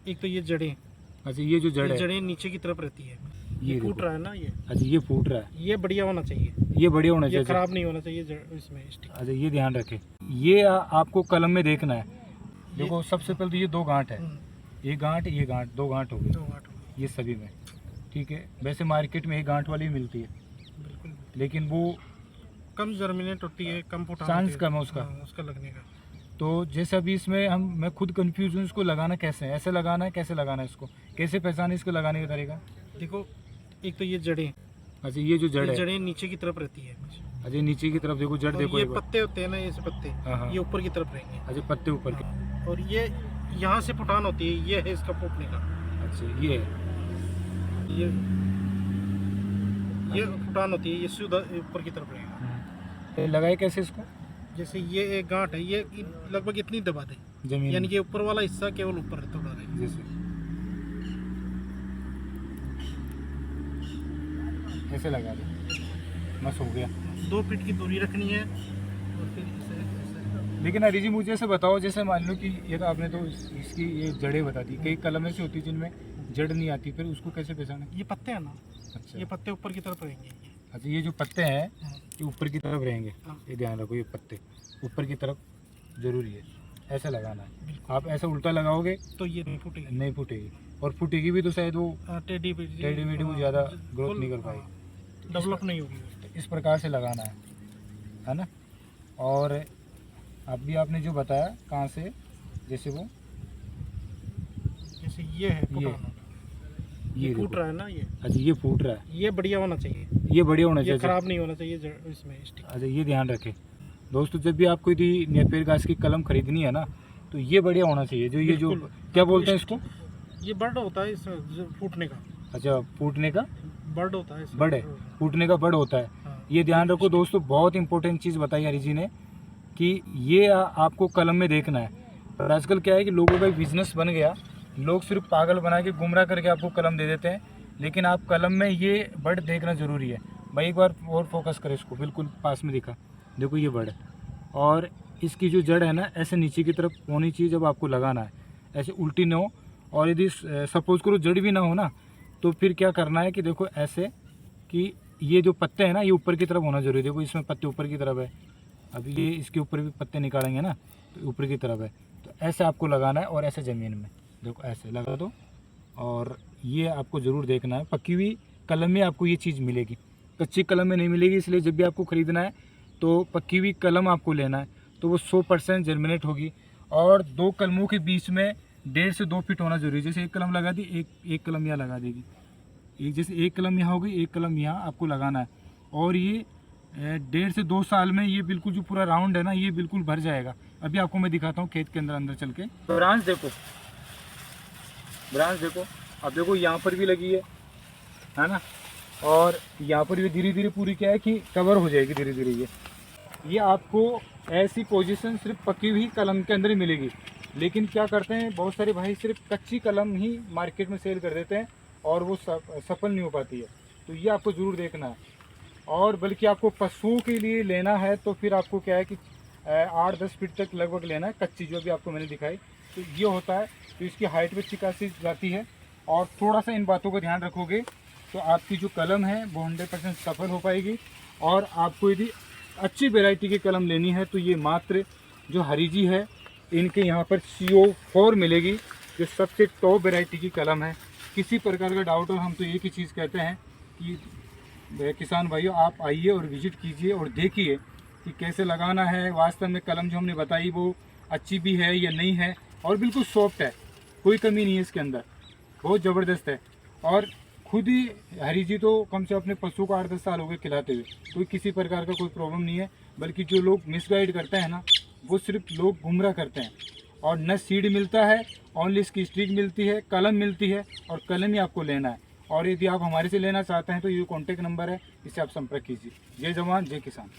एक तो ये जड़ें, अच्छा ये जो जड़ ये है जड़ें नीचे की तरफ रहती है, ये ये फूट देखो। रहा है ना ये अच्छा ये फूट रहा है, ये बढ़िया होना चाहिए, ये बढ़िया होना ये चाहिए। खराब नहीं होना चाहिए इसमें स्टिक। अच्छा ये ध्यान रखें, ये आपको कलम में देखना है। देखो सबसे पहले तो ये दो गांठ है, ये गांठ दो गांठ हो गई दो गांठ हो गई। ये सभी में। ठीक है, वैसे मार्केट में एक गांठ वाली मिलती है, बिल्कुल लेकिन वो कम जर्मिनेट होती है, कम पोटान चांस होती है, कम है उसका। हाँ, उसका लगने का। तो जैसे अभी इसमें मैं खुद कंफ्यूज हूँ, इसको लगाना कैसे है, ऐसे लगाना है, कैसे लगाना है इसको, कैसे पहचाने इसको लगाने का तरीका। देखो एक तो ये जड़ें, अच्छा ये जो जड़ ये है, जड़ें नीचे की तरफ रहती है, अच्छा नीचे की तरफ देखो जड़ और देखो ये एक बार। पत्ते होते हैं ना, ये पत्ते हाँ हाँ। ये ऊपर की तरफ रहेंगे। अच्छा पत्ते ऊपर के। हाँ, और ये यहाँ से पुटान होती है, ये है इसका फूटने का। अच्छा ये ये पुटान होती है, ये सीधा ऊपर की तरफ रहेगा। तो लगाए कैसे इसको, जैसे ये एक गांठ है, ये लगभग इतनी दबा दे, जमीन यानी कि ऊपर वाला हिस्सा केवल ऊपर थोड़ा रहे। जैसे ऐसे लगा दे, बस हो गया। 2 फीट की दूरी रखनी है और फिर इसे लेकिन हरी जी मुझे ऐसे बताओ, जैसे मान लो कि ये तो आपने तो इसकी ये जड़ें बता दी, कई कलम ऐसी होती है जिनमें जड़ नहीं आती, फिर उसको कैसे पहचाने। ये पत्ते हैं ना, अच्छा ये पत्ते ऊपर की तरफ रहेंगे ये। अच्छा ये जो पत्ते हैं हाँ, ये ऊपर की तरफ रहेंगे, हाँ। ये ध्यान रखो, ये पत्ते ऊपर की तरफ जरूरी है, ऐसे लगाना है। बिल्कुल। आप ऐसा उल्टा लगाओगे तो ये नहीं फूटेगी, नहीं फूटेगी, और फूटेगी भी तो शायद वो टेढ़ी टेढ़ी वो ज़्यादा ग्रोथ नहीं कर पाएगी। डेवलप नहीं होगी। तो इस प्रकार से लगाना है ना। और अभी आपने जो बताया कहाँ से, जैसे वो जैसे ये है पुटान, ये फूट देखो। रहा है ना ये अच्छा ये फूट रहा है, ये बढ़िया होना चाहिए, ये बढ़िया होना ये चाहिए। खराब नहीं होना चाहिए इसमें स्टिक। अच्छा ये ध्यान रखें दोस्तों, जब भी आपको यदि नेपियर घास की कलम खरीदनी है ना, तो ये बढ़िया होना चाहिए। जो ये जो बिल्कुल। क्या बोलते हैं इसको, ये बर्ड होता है इसमें जो फूटने का, अच्छा फूटने का बर्ड होता है इसमें। बड़ है, फूटने का बड़ होता है। हाँ। ये ध्यान रखो दोस्तों, बहुत इंपॉर्टेंट चीज़ बताई हरी जी ने कि ये आपको कलम में देखना है। पर आजकल क्या है कि लोगों का बिजनेस बन गया, लोग सिर्फ पागल बना के गुमराह करके आपको कलम दे देते हैं, लेकिन आप कलम में ये बर्ड देखना ज़रूरी है। भाई एक बार और फोकस करें इसको, बिल्कुल पास में दिखा, देखो ये बर्ड है, और इसकी जो जड़ है ना ऐसे नीचे की तरफ होनी चाहिए जब आपको लगाना है, ऐसे उल्टी ना हो। और यदि सपोज करो जड़ भी ना हो ना, तो फिर क्या करना है कि देखो ऐसे कि ये जो पत्ते हैं ना ये ऊपर की तरफ होना जरूरी है। देखो इसमें पत्ते ऊपर की तरफ है, अभी ये इसके ऊपर भी पत्ते निकालेंगे ना तो ऊपर की तरफ है, तो ऐसे आपको लगाना है। और ऐसे ज़मीन में देखो ऐसे लगा दो, और ये आपको ज़रूर देखना है। पक्की हुई कलम में आपको ये चीज़ मिलेगी, कच्ची कलम में नहीं मिलेगी। इसलिए जब भी आपको ख़रीदना है तो पक्की हुई कलम आपको लेना है, तो वो 100% जर्मिनेट होगी। और 2 कलमों के बीच में 1.5 से 2 फीट होना जरूरी है। जैसे एक कलम लगा दी, एक कलम यहाँ लगा देगी, एक जैसे एक कलम यहाँ होगी, एक कलम यहाँ आपको लगाना है। और ये 1.5 से 2 साल में ये बिल्कुल जो पूरा राउंड है ना ये बिल्कुल भर जाएगा। अभी आपको मैं दिखाता हूँ खेत के अंदर चल के। ब्रांच देखो, ब्रांच देखो, अब देखो यहाँ पर भी लगी है ना, और यहाँ पर भी धीरे धीरे पूरी क्या है कि कवर हो जाएगी धीरे धीरे। ये आपको ऐसी पोजीशन सिर्फ पकी हुई कलम के अंदर ही मिलेगी। लेकिन क्या करते हैं बहुत सारे भाई, सिर्फ कच्ची कलम ही मार्केट में सेल कर देते हैं और वो सफल नहीं हो पाती है। तो ये आपको ज़रूर देखना है। और बल्कि आपको पशुओं के लिए लेना है तो फिर आपको क्या है कि 8-10 फीट तक लगभग लेना है, कच्ची जो भी आपको मैंने दिखाई। तो ये होता है, तो इसकी हाइट भी अच्छी खासी जाती है। और थोड़ा सा इन बातों का ध्यान रखोगे तो आपकी जो कलम है वो 100% सफल हो पाएगी। और आपको यदि अच्छी वैरायटी की कलम लेनी है तो ये मात्र जो हरी जी है इनके यहाँ पर CO4 मिलेगी, जो सबसे टॉप वैरायटी की कलम है। किसी प्रकार का डाउट हो, हम तो एक ही चीज़ कहते हैं कि किसान भाइयों आप आइए और विजिट कीजिए और देखिए कि कैसे लगाना है। वास्तव में कलम जो हमने बताई वो अच्छी भी है या नहीं है, और बिल्कुल सॉफ्ट है, कोई कमी नहीं है इसके अंदर, बहुत ज़बरदस्त है। और खुद ही हरी जी तो कम से अपने पशु को 8-10 साल हो गए खिलाते हुए, कोई किसी प्रकार का कोई प्रॉब्लम नहीं है। बल्कि जो लोग मिसगाइड करते हैं ना वो सिर्फ लोग गुमराह करते हैं। और न सीड मिलता है, ओनली इसकी स्टिक मिलती है, कलम मिलती है, और कलम ही आपको लेना है। और यदि आप हमारे से लेना चाहते हैं तो ये कॉन्टेक्ट नंबर है, इससे आप संपर्क कीजिए। जय जवान जय किसान।